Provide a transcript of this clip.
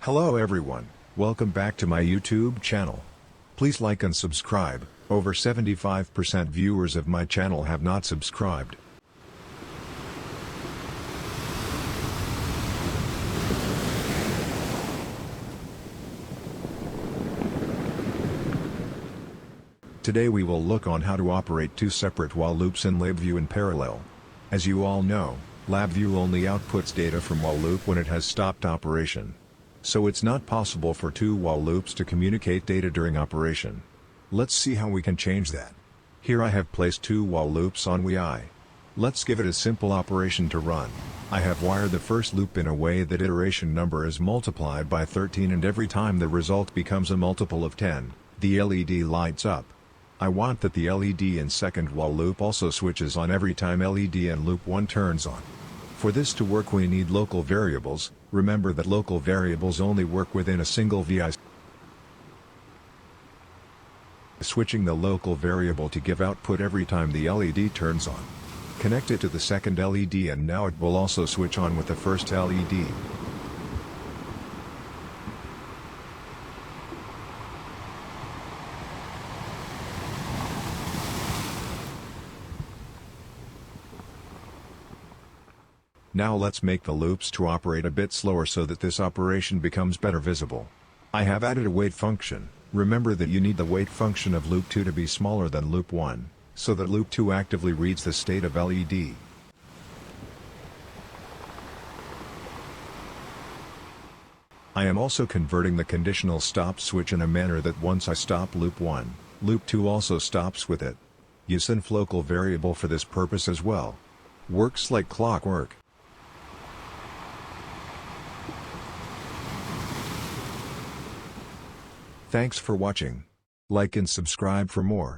Hello everyone, welcome back to my YouTube channel. Please like and subscribe. Over 75% viewers of my channel have not subscribed. Today we will look on how to operate two separate while loops in LabView in parallel. As you all know, LabView only outputs data from while loop when it has stopped operation. So it's not possible for two while loops to communicate data during operation. Let's see how we can change that. Here I have placed two while loops on while. Let's give it a simple operation to run. I have wired the first loop in a way that iteration number is multiplied by 13, and every time the result becomes a multiple of 10, the LED lights up. I want that the LED in second while loop also switches on every time LED in loop 1 turns on. For this to work we need local variables. Remember that local variables only work within a single VI. Switching the local variable to give output every time the LED turns on. Connect it to the second LED and now it will also switch on with the first LED. Now let's make the loops to operate a bit slower so that this operation becomes better visible. I have added a wait function. Remember that you need the wait function of loop 2 to be smaller than loop 1, so that loop 2 actively reads the state of LED. I am also converting the conditional stop switch in a manner that once I stop loop 1, loop 2 also stops with it. Use inf local variable for this purpose as well. Works like clockwork. Thanks for watching. Like and subscribe for more.